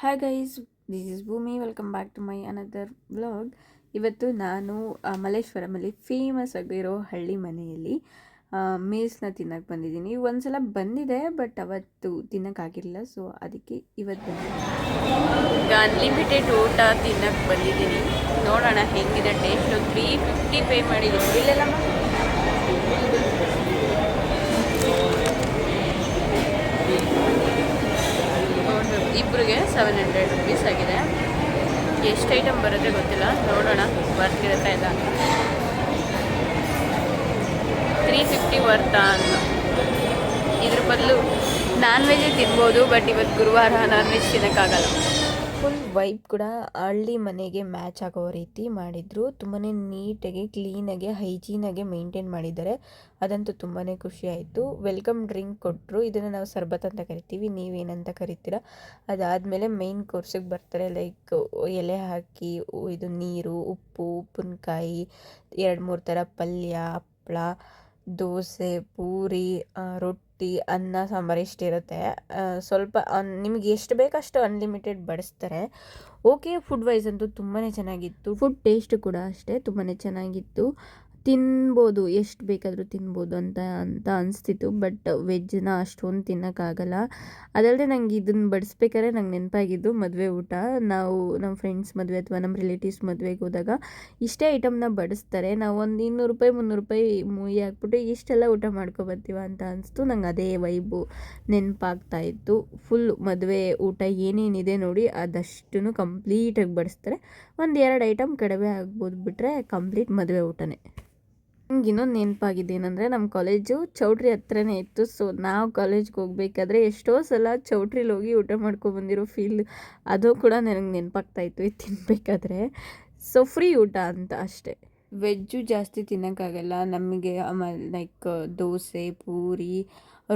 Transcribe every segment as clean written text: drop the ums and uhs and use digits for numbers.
Hi guys, this is Bhoomi. Welcome back to my another vlog. ಇವತ್ತು ನಾನು ಮಲ್ಲೇಶ್ವರಮಲ್ಲಿ famous ಆಗಿರೋ ಹಳ್ಳಿ ಮನೆಯಲ್ಲಿ ಮೀಲ್ಸ್ನ ತಿನ್ನಕ್ಕೆ ಬಂದಿದ್ದೀನಿ. ಒಂದ್ಸಲ ಬಂದಿದೆ, ಬಟ್ ಅವತ್ತು ತಿನ್ನೋಕ್ಕಾಗಿರಲಿಲ್ಲ. ಸೊ ಅದಕ್ಕೆ ಇವತ್ತು ಈಗ ಅನ್ಲಿಮಿಟೆಡ್ ಊಟ ತಿನ್ನಕ್ಕೆ ಬಂದಿದ್ದೀನಿ. ನೋಡೋಣ ಹೆಂಗಿದೆ ಟೇಸ್ಟು. 350 ಪೇ ಮಾಡಿದ್ದೀನಿ. ಇಲ್ಲೆಲ್ಲ ಇಬ್ಬರಿಗೆ 700 ರುಪೀಸ್ ಆಗಿದೆ. ಎಷ್ಟು ಐಟಮ್ ಬರುತ್ತೆ ಗೊತ್ತಿಲ್ಲ, ನೋಡೋಣ ಬರ್ತಿರುತ್ತೆ ಇಲ್ಲ. 350 ವರ್ತಾ ಅಂತ. ಇದ್ರ ಬದಲು ನಾನ್ ವೆಜ್ಜೇ ತಿನ್ಬೋದು, ಬಟ್ ಇವತ್ತು ಗುರುವಾರ ನಾನ್ ವೆಜ್ ತಿನ್ನೋಕ್ಕಾಗಲ್ಲ. ಫುಲ್ ವೈಬ್ ಕೂಡ ಹಳ್ಳಿ ಮನೆಗೆ ಮ್ಯಾಚ್ ಆಗೋ ರೀತಿ ಮಾಡಿದರು. ತುಂಬಾ ನೀಟಾಗಿ, ಕ್ಲೀನಾಗಿ, ಹೈಜೀನಾಗೆ ಮೇಂಟೈನ್ ಮಾಡಿದ್ದಾರೆ. ಅದಂತೂ ತುಂಬಾ ಖುಷಿ ಆಯಿತು. ವೆಲ್ಕಮ್ ಡ್ರಿಂಕ್ ಕೊಟ್ಟರು. ಇದನ್ನು ನಾವು ಸರ್ಬತ್ ಅಂತ ಕರಿತೀವಿ, ನೀವೇನಂತ ಕರಿತೀರ. ಅದಾದಮೇಲೆ ಮೇಯ್ನ್ ಕೋರ್ಸಿಗೆ ಬರ್ತಾರೆ. ಲೈಕ್ ಎಲೆ ಹಾಕಿ, ಇದು ನೀರು, ಉಪ್ಪು, ಉಪ್ಪಿನಕಾಯಿ, 2-3 ಥರ ಪಲ್ಯ, ಹಪ್ಪಳ, ದೋಸೆ, ಪೂರಿ, ರೊಟ್ಟಿ, ಅನ್ನ, ಸಾಂಬಾರು ಇಷ್ಟಿರುತ್ತೆ. ಸ್ವಲ್ಪ ನಿಮಗೆ ಎಷ್ಟು ಬೇಕಷ್ಟು ಅನ್ಲಿಮಿಟೆಡ್ ಬಡಿಸ್ತಾರೆ. ಓಕೆ, ಫುಡ್ ವೈಸ್ ಅಂತೂ ತುಂಬಾ ಚೆನ್ನಾಗಿತ್ತು. ಫುಡ್ ಟೇಸ್ಟ್ ಕೂಡ ಅಷ್ಟೇ ತುಂಬಾ ಚೆನ್ನಾಗಿತ್ತು. ತಿನ್ಬೋದು, ಎಷ್ಟು ಬೇಕಾದರೂ ತಿನ್ಬೋದು ಅಂತ ಅನಿಸ್ತಿತ್ತು. ಬಟ್ ವೆಜ್ಜನ್ನ ಅಷ್ಟೊಂದು ತಿನ್ನೋಕ್ಕಾಗಲ್ಲ. ಅದಲ್ಲದೆ ನಂಗೆ ಇದನ್ನು ಬಡಿಸ್ಬೇಕಾದ್ರೆ ನಂಗೆ ನೆನಪಾಗಿದ್ದು ಮದುವೆ ಊಟ. ನಾವು ನಮ್ಮ ಫ್ರೆಂಡ್ಸ್ ಮದುವೆ ಅಥವಾ ನಮ್ಮ ರಿಲೇಟಿವ್ಸ್ ಮದುವೆಗೆ ಹೋದಾಗ ಇಷ್ಟೇ ಐಟಮ್ನ ಬಡಿಸ್ತಾರೆ. ನಾವು ಒಂದು 200 ರೂಪಾಯಿ 300 ರೂಪಾಯಿ ಮೂಯಿ ಹಾಕ್ಬಿಟ್ಟು ಇಷ್ಟೆಲ್ಲ ಊಟ ಮಾಡ್ಕೊಬರ್ತೀವ ಅಂತ ಅನಿಸ್ತು. ನಂಗೆ ಅದೇ ವೈಬು ನೆನಪಾಗ್ತಾಯಿತ್ತು. ಫುಲ್ ಮದುವೆ ಊಟ ಏನೇನಿದೆ ನೋಡಿ ಅದಷ್ಟು ಕಂಪ್ಲೀಟಾಗಿ ಬಡಿಸ್ತಾರೆ. 1-2 ಐಟಮ್ ಕಡಿಮೆ ಆಗ್ಬೋದು, ಬಿಟ್ಟರೆ ಕಂಪ್ಲೀಟ್ ಮದುವೆ ಊಟನೇ. ನಂಗೆ ಇನ್ನೊಂದು ನೆನಪಾಗಿದೆ ಏನಂದರೆ, ನಮ್ಮ ಕಾಲೇಜು ಚೌಟ್ರಿ ಹತ್ರನೇ ಇತ್ತು. ಸೊ ನಾವು ಕಾಲೇಜ್ಗೆ ಹೋಗ್ಬೇಕಾದ್ರೆ ಎಷ್ಟೋ ಸಲ ಚೌಟ್ರಿಲಿ ಹೋಗಿ ಊಟ ಮಾಡ್ಕೊಬಂದಿರೋ ಫೀಲ್ ಅದು ಕೂಡ ನನಗೆ ನೆನಪಾಗ್ತಾಯಿತ್ತು ಇದು ತಿನ್ನಬೇಕಾದ್ರೆ. ಸೊ ಫ್ರೀ ಊಟ ಅಂತ ಅಷ್ಟೇ. ವೆಜ್ಜು ಜಾಸ್ತಿ ತಿನ್ನೋಕ್ಕಾಗಲ್ಲ ನಮಗೆ. ಲೈಕ್ ದೋಸೆ, ಪೂರಿ,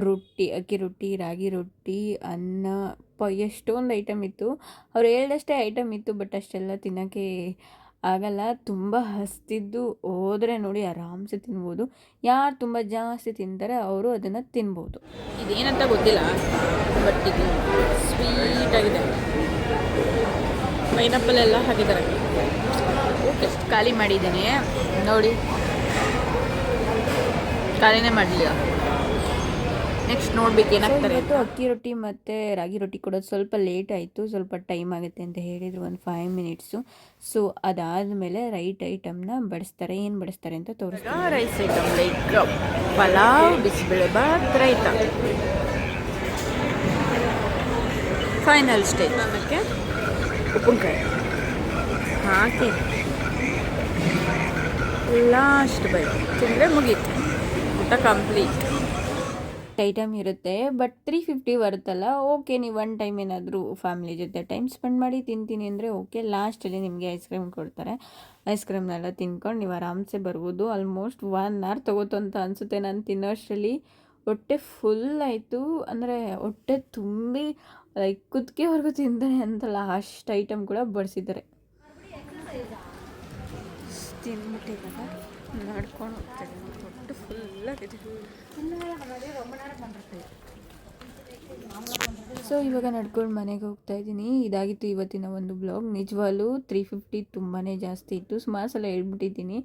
ರೊಟ್ಟಿ, ಅಕ್ಕಿ ರೊಟ್ಟಿ, ರಾಗಿ ರೊಟ್ಟಿ, ಅನ್ನ, ಎಷ್ಟೊಂದು ಐಟಮ್ ಇತ್ತು. ಅವ್ರು ಹೇಳ್ದಷ್ಟೇ ಐಟಮ್ ಇತ್ತು, ಬಟ್ ಅಷ್ಟೆಲ್ಲ ತಿನ್ನೋಕ್ಕೆ ಆಗಲ್ಲ. ತುಂಬ ಹಸ್ತಿದ್ದು ಹೋದರೆ ನೋಡಿ ಆರಾಮ್ಸೆ ತಿನ್ಬೋದು. ಯಾರು ತುಂಬ ಜಾಸ್ತಿ ತಿಂತಾರೆ ಅವರು ಅದನ್ನು ತಿನ್ಬೋದು. ಇದೇನಂತ ಗೊತ್ತಿಲ್ಲ, ಬಟ್ ಇದು ಸ್ವೀಟಾಗಿದೆ. ಪೈನಾಪಲ್ ಎಲ್ಲ ಹಾಕಿದ್ದಾರೆ. ಓಕೆ, ಖಾಲಿ ಮಾಡಿದ್ದೀನಿ ನೋಡಿ. ಖಾಲಿನೇ ಮಾಡಲಿಲ್ಲ. ನೆಕ್ಸ್ಟ್ ನೋಡ್ಬೇಕು ಏನಾಗ್ತಾರೆ. ಇವತ್ತು ಅಕ್ಕಿ ರೊಟ್ಟಿ ಮತ್ತು ರಾಗಿ ರೊಟ್ಟಿ ಕೊಡೋದು ಸ್ವಲ್ಪ ಲೇಟ್ ಆಯಿತು. ಸ್ವಲ್ಪ ಟೈಮ್ ಆಗುತ್ತೆ ಅಂತ ಹೇಳಿದರು, ಒಂದು 5 ಮಿನಿಟ್ಸು. ಸೊ ಅದಾದಮೇಲೆ ರೈಟ್ ಐಟಮ್ನ ಬಡಿಸ್ತಾರೆ. ಏನು ಬಡಿಸ್ತಾರೆ ಅಂತ ತೋರಿಸ್ತಾರೆ. Rice item like pulao, bisibelebath, raita. Final stage ನಮಗೆ ಉಪ್ಪಿನಕಾಯಿ ಹಾಕಿ ಲಾಸ್ಟ್ ಬೈ ತಿಂದರೆ ಮುಗೀತು, ಊಟ ಕಂಪ್ಲೀಟ್. ಐಟಮ್ ಇರುತ್ತೆ, ಬಟ್ 350 ಬರುತ್ತಲ್ಲ. ಓಕೆ, ನೀವು 1 ಟೈಮ್ ಏನಾದರೂ ಫ್ಯಾಮಿಲಿ ಜೊತೆ ಟೈಮ್ ಸ್ಪೆಂಡ್ ಮಾಡಿ ತಿಂತೀನಿ ಅಂದರೆ ಓಕೆ. ಲಾಸ್ಟಲ್ಲಿ ನಿಮಗೆ ಐಸ್ ಕ್ರೀಮ್ ಕೊಡ್ತಾರೆ. ಐಸ್ ಕ್ರೀಮ್ನೆಲ್ಲ ತಿನ್ಕೊಂಡು ನೀವು ಆರಾಮ್ಸೆ ಬರ್ಬೋದು. ಆಲ್ಮೋಸ್ಟ್ 1 ಅವರ್ ತೊಗೋತು ಅಂತ ಅನಿಸುತ್ತೆ. ನಾನು ತಿನ್ನೋ ಅಷ್ಟರಲ್ಲಿ ಹೊಟ್ಟೆ ಫುಲ್ ಆಯಿತು. ಅಂದರೆ ಹೊಟ್ಟೆ ತುಂಬಿ ಲೈಕ್ ಕುತ್ತಿಗೆವರೆಗೂ ತಿಂತಾನೆ ಅಂತಲ್ಲ, ಅಷ್ಟು ಐಟಮ್ ಕೂಡ ಬಡಿಸಿದ್ದಾರೆ. ತಿಂದ್ಬಿಟ್ಟಿದ್ದಾಗ ನಡ್ಕೊಂಡು ಹೋಗ್ತಾರೆ. ಹೊಟ್ಟೆ ಫುಲ್ಲಾಗಿದೆ. ಸೊ ಇವಾಗ ನಡ್ಕೊಂಡು ಮನೆಗೆ ಹೋಗ್ತಾ ಇದ್ದೀನಿ. ಇದಾಗಿತ್ತು ಇವತ್ತಿನ ಒಂದು ಬ್ಲಾಗ್. ನಿಜವಾಗ್ಲೂ 350 ತುಂಬಾ ಜಾಸ್ತಿ ಇತ್ತು. ಸುಮಾರು ಸಲ ಹೇಳ್ಬಿಟ್ಟಿದ್ದೀನಿ,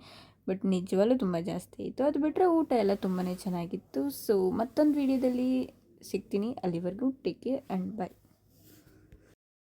ಬಟ್ ನಿಜವಾಗ್ಲೂ ತುಂಬ ಜಾಸ್ತಿ ಇತ್ತು. ಅದು ಬಿಟ್ಟರೆ ಊಟ ಎಲ್ಲ ತುಂಬಾ ಚೆನ್ನಾಗಿತ್ತು. ಸೊ ಮತ್ತೊಂದು ವಿಡಿಯೋದಲ್ಲಿ ಸಿಗ್ತೀನಿ. ಅಲ್ಲಿವರೆಗೂ ಟೇಕ್ ಕೇರ್ ಆ್ಯಂಡ್ ಬೈ.